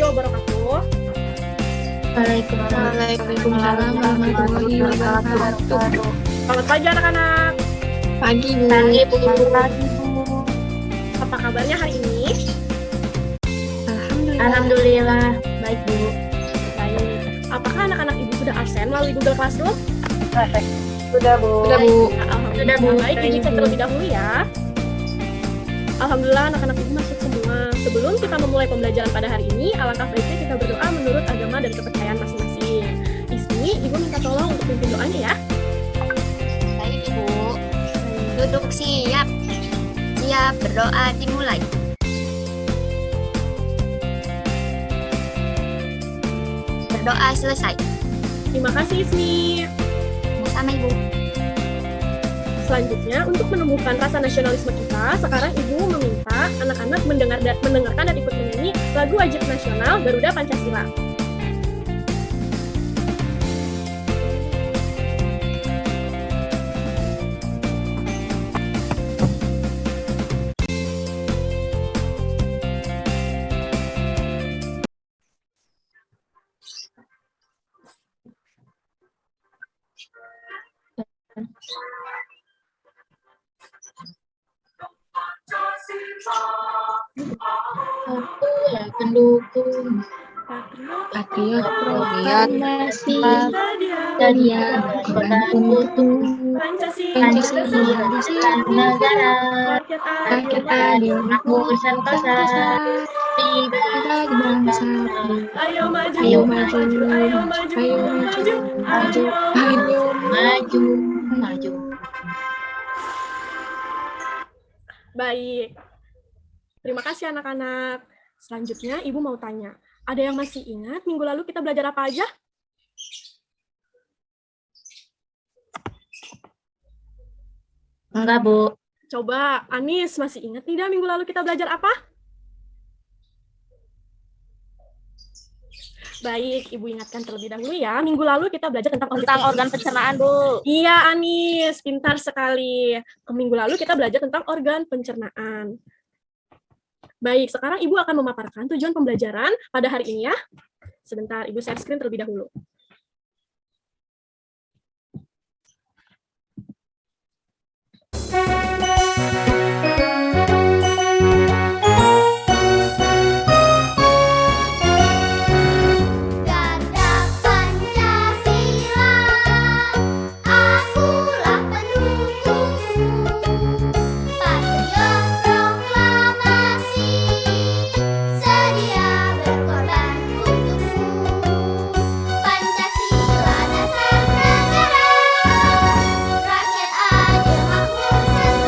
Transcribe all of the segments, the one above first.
warahmatullahi wabarakatuh. Waalaikumsalam warahmatullahi wabarakatuh. Selamat pagi anak-anak. Pagi, Bu. Pagi, Bu. Apa kabarnya hari ini? Alhamdulillah. Baik, Bu. Baik. Apakah anak-anak Ibu sudah absen melalui Google Classroom? Sudah, Bu. Sudah, Bu. Alhamdulillah. Sudah, Bu. Baik, Ibu cek terlebih dahulu ya. Alhamdulillah anak-anak Ibu masuk semua. Sebelum kita memulai pembelajaran pada hari ini, alangkah baiknya kita berdoa menurut agama dan kepercayaan masing-masing. Di sini Ibu minta tolong untuk pimpin doanya ya. Baik, Ibu. Duduk siap. Siap, berdoa dimulai. Berdoa selesai. Terima kasih Ismi. Sama Ibu. Selanjutnya, untuk menumbuhkan rasa nasionalisme kita, sekarang Ibu meminta anak-anak mendengarkan dan ikut menyanyi lagu wajib nasional Garuda Pancasila. Akulah pendukung Patriot proklamasi Sedia dan utuh Pancasila Pancasila negara rakyat adil makmur sentosa Kita bangsa. Ayo maju, Ayo maju, ayo maju, Ayo maju, maju, ayo. maju. Baik. Terima kasih anak-anak. Selanjutnya Ibu mau tanya, ada yang masih ingat minggu lalu kita belajar apa aja? Enggak, Bu. Coba Anis masih ingat tidak minggu lalu kita belajar apa? Baik, Ibu ingatkan terlebih dahulu ya. Minggu lalu kita belajar tentang Organ pencernaan, Bu. Iya, Anis, pintar sekali. Minggu lalu kita belajar tentang organ pencernaan. Baik, sekarang Ibu akan memaparkan tujuan pembelajaran pada hari ini ya. Sebentar, Ibu share screen terlebih dahulu. Garda Pancasila, akulah pendukungmu. Patriot proklamasi, sedia berkorban untukmu. Pancasila dasar negara, rakyat adil makmur sentosa.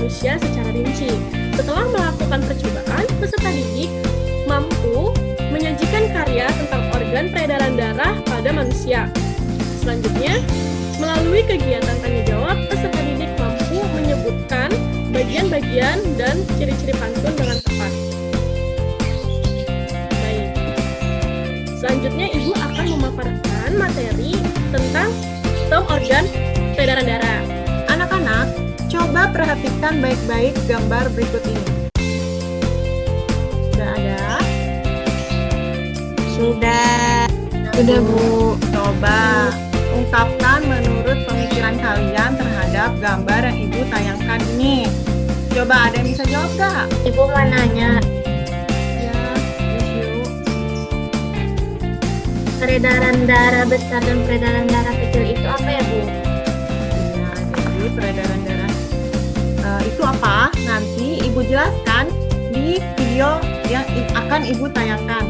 manusia secara rinci. Setelah melakukan percobaan, peserta didik mampu menyajikan karya tentang organ peredaran darah pada manusia. Selanjutnya, melalui kegiatan tanya jawab, peserta didik mampu menyebutkan bagian-bagian dan ciri-ciri pantun dengan tepat. Baik. Selanjutnya, Ibu akan memaparkan materi tentang sistem organ peredaran darah. Anak-anak, coba perhatikan baik-baik gambar berikut ini. Sudah ada? Sudah Bu. Coba ungkapkan menurut pemikiran kalian terhadap gambar yang Ibu tayangkan ini. Coba ada yang bisa jawab gak? Ibu mau nanya, Ya, yuk. peredaran darah besar dan peredaran darah kecil itu apa ya, Bu? Ya, jadi peredaran darah itu apa? Nanti Ibu jelaskan di video yang akan Ibu tayangkan.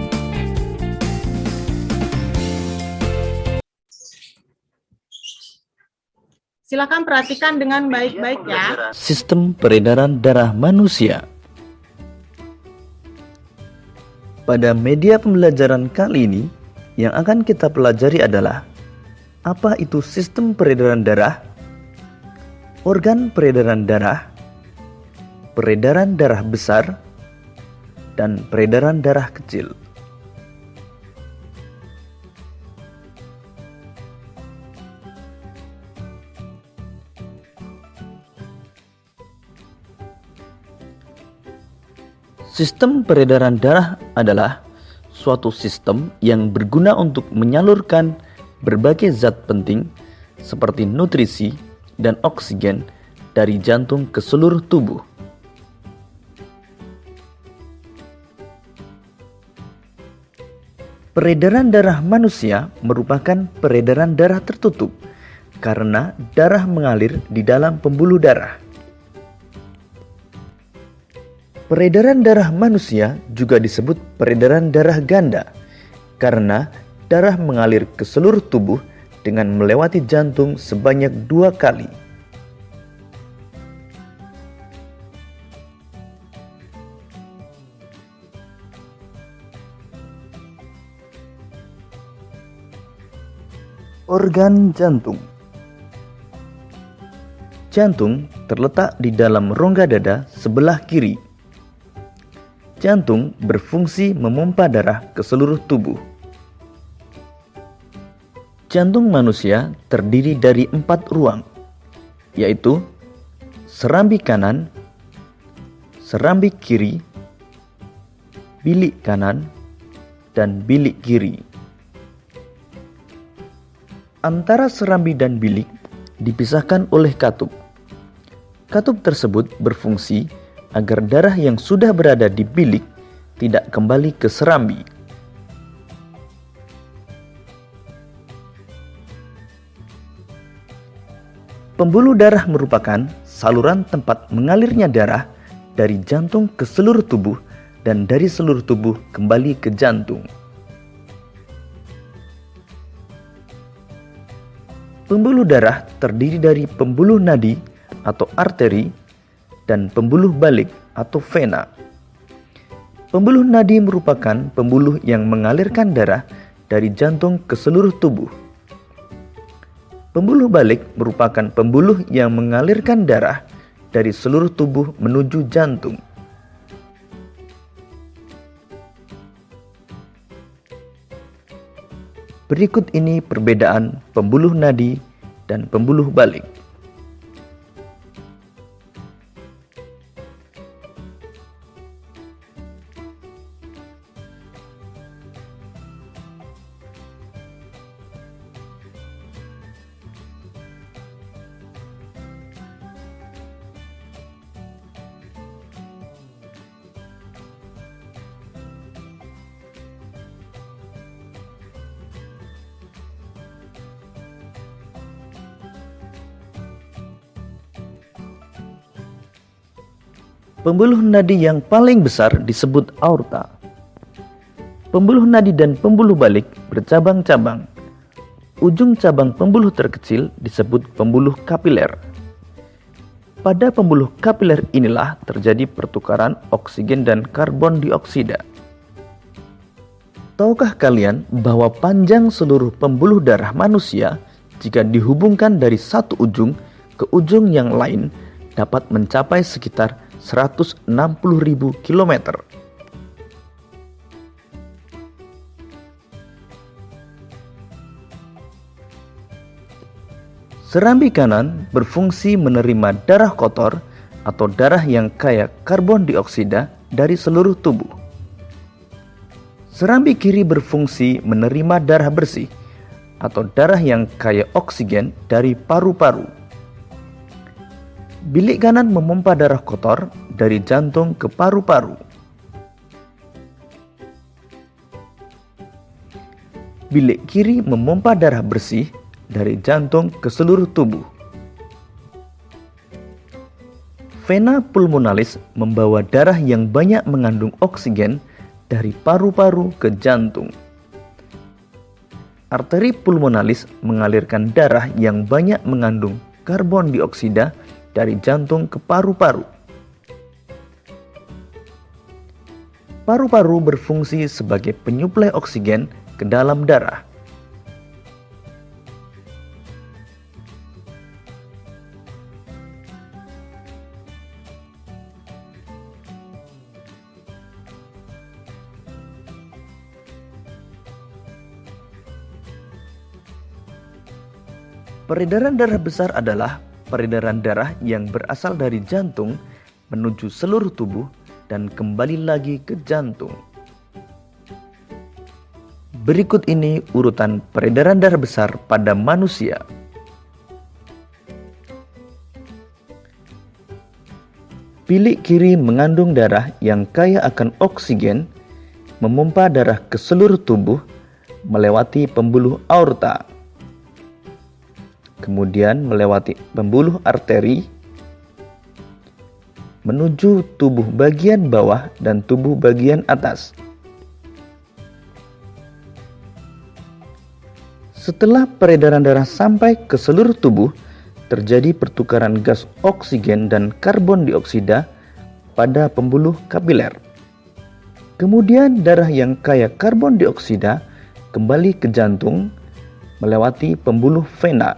Silakan perhatikan dengan baik-baik ya. Sistem peredaran darah manusia. Pada media pembelajaran kali ini, yang akan kita pelajari adalah apa itu sistem peredaran darah, organ peredaran darah besar, dan peredaran darah kecil. Sistem peredaran darah adalah suatu sistem yang berguna untuk menyalurkan berbagai zat penting seperti nutrisi dan oksigen dari jantung ke seluruh tubuh. Peredaran darah manusia merupakan peredaran darah tertutup karena darah mengalir di dalam pembuluh darah. Peredaran darah manusia juga disebut peredaran darah ganda karena darah mengalir ke seluruh tubuh dengan melewati jantung sebanyak 2 kali. Organ jantung. Jantung terletak di dalam rongga dada sebelah kiri. Jantung berfungsi memompa darah ke seluruh tubuh. Jantung manusia terdiri dari 4 ruang, yaitu serambi kanan, serambi kiri, bilik kanan, dan bilik kiri. Antara serambi dan bilik dipisahkan oleh katup. Katup tersebut berfungsi agar darah yang sudah berada di bilik tidak kembali ke serambi. Pembuluh darah merupakan saluran tempat mengalirnya darah dari jantung ke seluruh tubuh dan dari seluruh tubuh kembali ke jantung. Pembuluh darah terdiri dari pembuluh nadi atau arteri dan pembuluh balik atau vena. Pembuluh nadi merupakan pembuluh yang mengalirkan darah dari jantung ke seluruh tubuh. Pembuluh balik merupakan pembuluh yang mengalirkan darah dari seluruh tubuh menuju jantung. Berikut ini perbedaan pembuluh nadi dan pembuluh balik. Pembuluh nadi yang paling besar disebut aorta. Pembuluh nadi dan pembuluh balik bercabang-cabang. Ujung cabang pembuluh terkecil disebut pembuluh kapiler. Pada pembuluh kapiler inilah terjadi pertukaran oksigen dan karbon dioksida. Tahukah kalian bahwa panjang seluruh pembuluh darah manusia jika dihubungkan dari satu ujung ke ujung yang lain dapat mencapai sekitar 160.000 km. Serambi kanan berfungsi menerima darah kotor atau darah yang kaya karbon dioksida dari seluruh tubuh. Serambi kiri berfungsi menerima darah bersih atau darah yang kaya oksigen dari paru-paru. Bilik kanan memompa darah kotor dari jantung ke paru-paru. Bilik kiri memompa darah bersih dari jantung ke seluruh tubuh. Vena pulmonalis membawa darah yang banyak mengandung oksigen dari paru-paru ke jantung. Arteri pulmonalis mengalirkan darah yang banyak mengandung karbon dioksida dari jantung ke paru-paru. Paru-paru berfungsi sebagai penyuplai oksigen ke dalam darah. Peredaran darah besar adalah peredaran darah yang berasal dari jantung menuju seluruh tubuh dan kembali lagi ke jantung. Berikut ini urutan peredaran darah besar pada manusia. Bilik kiri mengandung darah yang kaya akan oksigen, memompa darah ke seluruh tubuh melewati pembuluh aorta, kemudian melewati pembuluh arteri, menuju tubuh bagian bawah dan tubuh bagian atas. Setelah peredaran darah sampai ke seluruh tubuh, terjadi pertukaran gas oksigen dan karbon dioksida pada pembuluh kapiler. Kemudian darah yang kaya karbon dioksida kembali ke jantung melewati pembuluh vena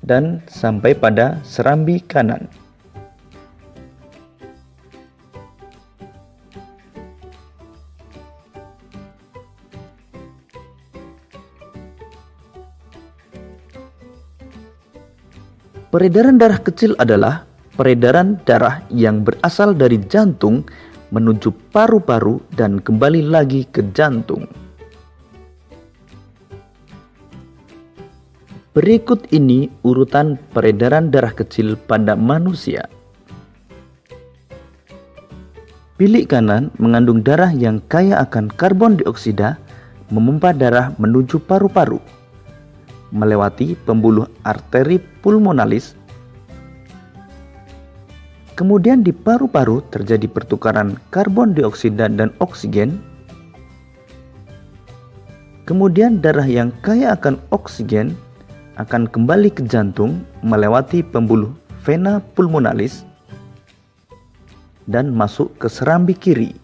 dan sampai pada serambi kanan. Peredaran darah kecil adalah peredaran darah yang berasal dari jantung menuju paru-paru dan kembali lagi ke jantung. Berikut ini urutan peredaran darah kecil pada manusia. Bilik kanan mengandung darah yang kaya akan karbon dioksida, memompa darah menuju paru-paru, melewati pembuluh arteri pulmonalis. Kemudian di paru-paru terjadi pertukaran karbon dioksida dan oksigen. Kemudian darah yang kaya akan oksigen akan kembali ke jantung melewati pembuluh vena pulmonalis dan masuk ke serambi kiri.